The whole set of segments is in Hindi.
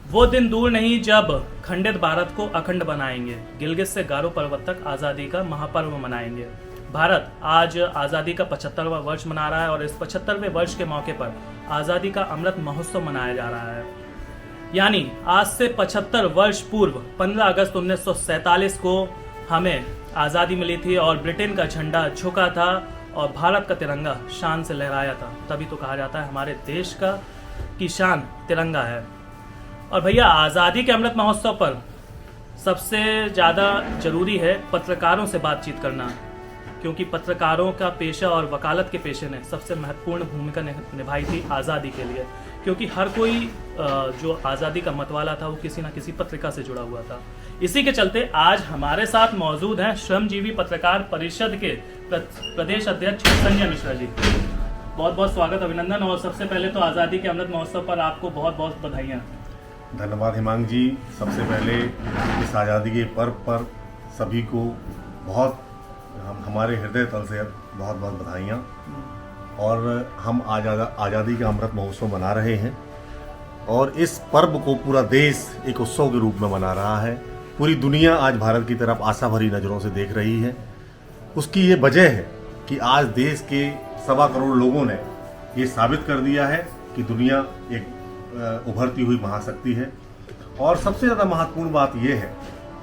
वो दिन दूर नहीं जब खंडित भारत को अखंड बनाएंगे। गिलगित से गारो पर्वत तक आज़ादी का महापर्व मनाएंगे। भारत आज आज़ादी का 75वां वर्ष मना रहा है और इस 75वें वर्ष के मौके पर आज़ादी का अमृत महोत्सव मनाया जा रहा है। यानी आज से 75 वर्ष पूर्व 15 अगस्त 1947 को हमें आज़ादी मिली थी और ब्रिटेन का झंडा झुका था और भारत का तिरंगा शान से लहराया था। तभी तो कहा जाता है हमारे देश का की शान तिरंगा है। और भैया, आज़ादी के अमृत महोत्सव पर सबसे ज़्यादा जरूरी है पत्रकारों से बातचीत करना, क्योंकि पत्रकारों का पेशा और वकालत के पेशे ने सबसे महत्वपूर्ण भूमिका निभाई थी आज़ादी के लिए। क्योंकि हर कोई जो आज़ादी का मतवाला था वो किसी न किसी पत्रिका से जुड़ा हुआ था। इसी के चलते आज हमारे साथ मौजूद हैं श्रमजीवी पत्रकार परिषद के प्रदेश अध्यक्ष संजय मिश्रा जी। बहुत बहुत स्वागत, अभिनंदन। और सबसे पहले तो आज़ादी के अमृत महोत्सव पर आपको बहुत बहुत बधाइयाँ। धन्यवाद हिमांग जी। सबसे पहले इस आज़ादी के पर्व पर सभी को हमारे हृदय तल से बहुत बहुत बधाइयाँ। और हम आज़ादी का अमृत महोत्सव मना रहे हैं और इस पर्व को पूरा देश एक उत्सव के रूप में मना रहा है। पूरी दुनिया आज भारत की तरफ आशा भरी नज़रों से देख रही है। उसकी ये वजह है कि आज देश के 1.25 करोड़ लोगों ने ये साबित कर दिया है कि दुनिया एक उभरती हुई महाशक्ति है। और सबसे ज़्यादा महत्वपूर्ण बात यह है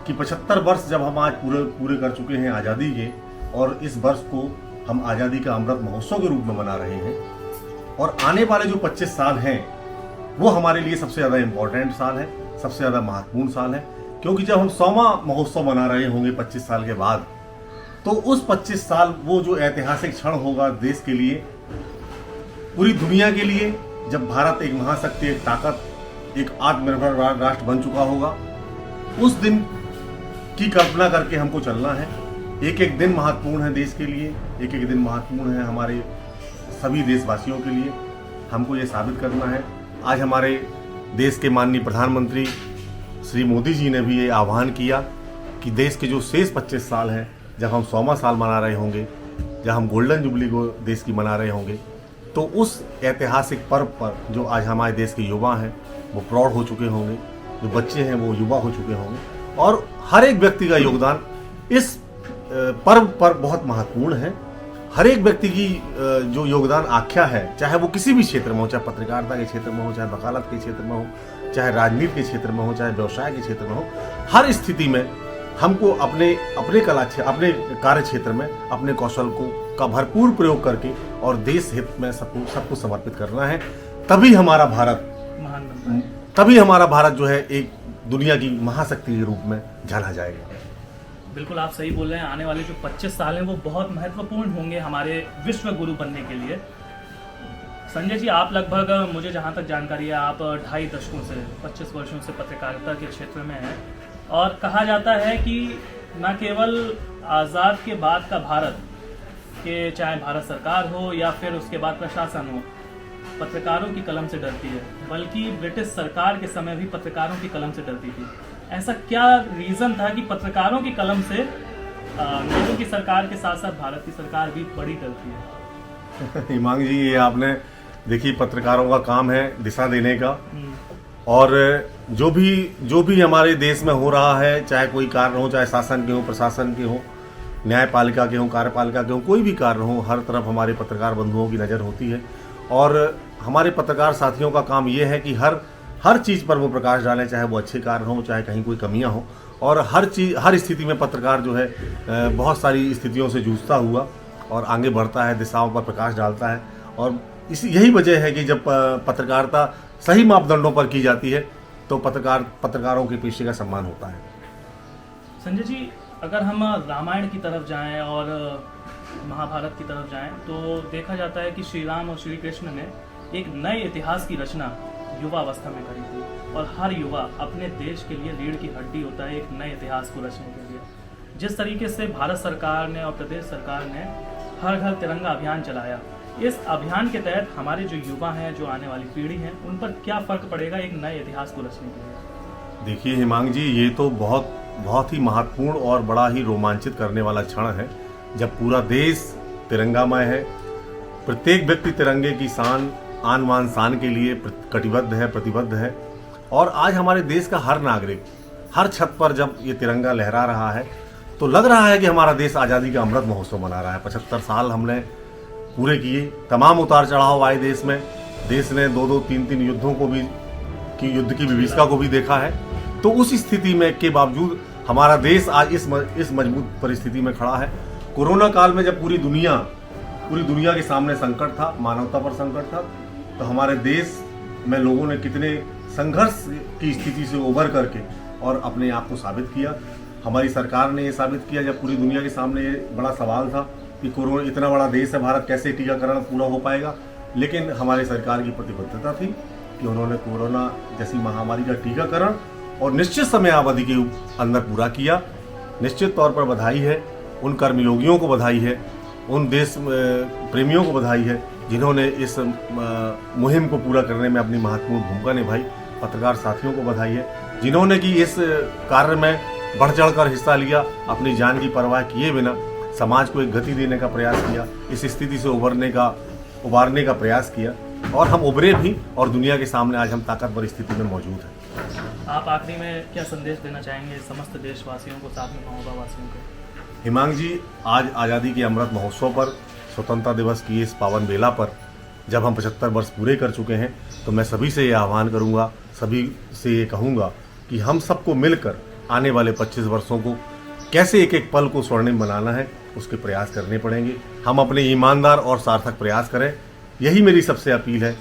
कि 75 वर्ष जब हम आज पूरे कर चुके हैं आज़ादी के, और इस वर्ष को हम आज़ादी का अमृत महोत्सव के रूप में मना रहे हैं। और आने वाले जो 25 साल हैं वो हमारे लिए सबसे ज़्यादा इम्पोर्टेंट साल है, सबसे ज़्यादा महत्वपूर्ण साल है। क्योंकि जब हम 100वां महोत्सव मना रहे होंगे 25 साल के बाद, तो उस 25 साल वो जो ऐतिहासिक क्षण होगा देश के लिए, पूरी दुनिया के लिए, जब भारत एक महाशक्ति, एक ताकत, एक आत्मनिर्भर राष्ट्र बन चुका होगा, उस दिन की कल्पना करके हमको चलना है। एक एक दिन महत्वपूर्ण है देश के लिए, एक एक दिन महत्वपूर्ण है हमारे सभी देशवासियों के लिए। हमको ये साबित करना है। आज हमारे देश के माननीय प्रधानमंत्री श्री मोदी जी ने भी ये आह्वान किया कि देश के जो शेष 25 साल हैं, जब हम 100वां साल मना रहे होंगे, जब हम गोल्डन जुबली को देश की मना रहे होंगे, तो उस ऐतिहासिक पर्व पर जो आज हमारे देश के युवा हैं वो प्रौढ़ हो चुके होंगे, जो बच्चे हैं वो युवा हो चुके होंगे, और हर एक व्यक्ति का योगदान इस पर्व पर बहुत महत्वपूर्ण है। हर एक व्यक्ति की जो योगदान आख्या है, चाहे वो किसी भी क्षेत्र में हो, चाहे पत्रकारिता के क्षेत्र में हो, चाहे वकालत के क्षेत्र में हो, चाहे राजनीति के क्षेत्र में हो, चाहे व्यवसाय के क्षेत्र में हो, हर स्थिति में हमको अपने कार्य क्षेत्र में अपने कौशल का भरपूर प्रयोग करके और देश हित में सबको समर्पित करना है। तभी हमारा भारत जो है एक दुनिया की महाशक्ति के रूप में झाला जाएगा। बिल्कुल आप सही बोल रहे हैं। आने वाले जो 25 साल हैं वो बहुत महत्वपूर्ण होंगे हमारे विश्व गुरु बनने के लिए। संजय जी, आप लगभग, मुझे जहाँ तक जानकारी है, आप 2.5 दशकों से 25 वर्षों से पत्रकारिता के क्षेत्र में हैं। और कहा जाता है कि न केवल आज़ाद के बाद का भारत, के चाहे भारत सरकार हो या फिर उसके बाद प्रशासन हो, पत्रकारों की कलम से डरती है, बल्कि ब्रिटिश सरकार के समय भी पत्रकारों की कलम से डरती थी। ऐसा क्या रीज़न था कि पत्रकारों की कलम से अंग्रेजों की सरकार के साथ साथ भारत की सरकार भी बड़ी डरती है? हिमांग जी, ये आपने देखिए, पत्रकारों का काम है दिशा देने का। और जो भी हमारे देश में हो रहा है, चाहे कोई कार्य हो, चाहे शासन के हो, प्रशासन के हो, न्यायपालिका के हो, कार्यपालिका के हो, कोई भी कार्य हो, हर तरफ हमारे पत्रकार बंधुओं की नज़र होती है। और हमारे पत्रकार साथियों का काम ये है कि हर चीज़ पर वो प्रकाश डालें, चाहे वो अच्छे कार्य हों, चाहे कहीं कोई कमियां हों। और हर स्थिति में पत्रकार जो है बहुत सारी स्थितियों से जूझता हुआ और आगे बढ़ता है, दिशाओं पर प्रकाश डालता है। और यही वजह है कि जब पत्रकारिता सही मापदंडों पर की जाती है तो पत्रकारों के पेशे का सम्मान होता है। संजय जी, अगर हम रामायण की तरफ जाएं और महाभारत की तरफ जाएं तो देखा जाता है कि श्री राम और श्री कृष्ण ने एक नए इतिहास की रचना युवा अवस्था में करी थी। और हर युवा अपने देश के लिए रीढ़ की हड्डी होता है एक नए इतिहास को रचने के लिए। जिस तरीके से भारत सरकार ने और प्रदेश सरकार ने हर घर तिरंगा अभियान चलाया, इस अभियान के तहत हमारे जो युवा हैं, जो आने वाली पीढ़ी है, उन पर क्या फर्क पड़ेगा एक नए इतिहास को रचने के लिए? देखिए हिमांग जी, ये तो बहुत ही महत्वपूर्ण और बड़ा ही रोमांचित करने वाला क्षण है जब पूरा देश तिरंगामय है। प्रत्येक व्यक्ति तिरंगे की शान, आन बान शान के लिए कटिबद्ध है, प्रतिबद्ध है। और आज हमारे देश का हर नागरिक हर छत पर जब ये तिरंगा लहरा रहा है तो लग रहा है कि हमारा देश आज़ादी का अमृत महोत्सव मना रहा है। 75 साल हमने पूरे किए, तमाम उतार चढ़ाव आए देश में। देश ने 2-2, 3-3 युद्धों को भी युद्ध की विभीषिका को भी देखा है। तो उस स्थिति में के बावजूद हमारा देश आज इस मजबूत परिस्थिति में खड़ा है। कोरोना काल में जब पूरी दुनिया के सामने संकट था, मानवता पर संकट था, तो हमारे देश में लोगों ने कितने संघर्ष की स्थिति से उभर करके और अपने आप को साबित किया। हमारी सरकार ने ये साबित किया जब पूरी दुनिया के सामने ये बड़ा सवाल था कि कोरोना, इतना बड़ा देश है भारत, कैसे टीकाकरण पूरा हो पाएगा। लेकिन हमारी सरकार की प्रतिबद्धता थी कि उन्होंने कोरोना जैसी महामारी का टीकाकरण और निश्चित समय अवधि के अंदर पूरा किया। निश्चित तौर पर बधाई है उन कर्मयोगियों को, बधाई है उन देश प्रेमियों को, बधाई है जिन्होंने इस मुहिम को पूरा करने में अपनी महत्वपूर्ण भूमिका निभाई। पत्रकार साथियों को बधाई है जिन्होंने कि इस कार्य में बढ़ चढ़कर हिस्सा लिया, अपनी जान की परवाह किए बिना समाज को एक गति देने का प्रयास किया, इस स्थिति से उबारने का प्रयास किया और हम उभरे भी और दुनिया के सामने आज हम ताकतवर स्थिति में मौजूद हैं। आप आखिरी में क्या संदेश देना चाहेंगे समस्त देशवासियों को, साथ में महोबा वासियों को? हिमांग जी, आज आज़ादी के अमृत महोत्सव पर, स्वतंत्रता दिवस की इस पावन बेला पर जब हम 75 वर्ष पूरे कर चुके हैं तो मैं सभी से ये आह्वान करूंगा, सभी से ये कहूंगा कि हम सबको मिलकर आने वाले 25 वर्षों को कैसे एक एक पल को स्वर्णिम बनाना है, उसके प्रयास करने पड़ेंगे। हम अपने ईमानदार और सार्थक प्रयास करें। यही मेरी सबसे अपील है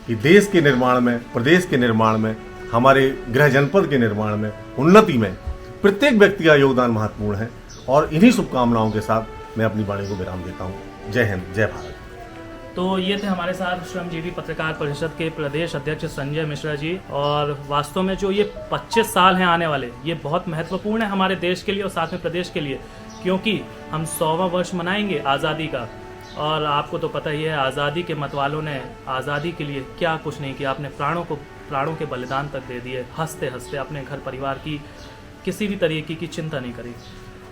कि देश के निर्माण में, प्रदेश के निर्माण में, हमारे गृह जनपद के निर्माण में, उन्नति में प्रत्येक व्यक्ति का योगदान महत्वपूर्ण है। और इन्हीं शुभकामनाओं के साथ मैं अपनी वाणी को विराम देता हूँ। जय हिंद, जय भारत। तो ये थे हमारे साथ श्रमजीवी पत्रकार परिषद के प्रदेश अध्यक्ष संजय मिश्रा जी। और वास्तव में जो ये 25 साल हैं आने वाले, ये बहुत महत्वपूर्ण है हमारे देश के लिए और साथ में प्रदेश के लिए, क्योंकि हम 100वां वर्ष मनाएंगे आज़ादी का। और आपको तो पता ही है आज़ादी के मतवालों ने आज़ादी के लिए क्या कुछ नहीं किया, अपने प्राणों के बलिदान तक दे दिए, हंसते हंसते अपने घर परिवार की किसी भी तरीके की चिंता नहीं करी।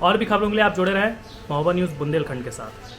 और भी खबरों के लिए आप जुड़े रहें महोबा न्यूज़ बुंदेलखंड के साथ।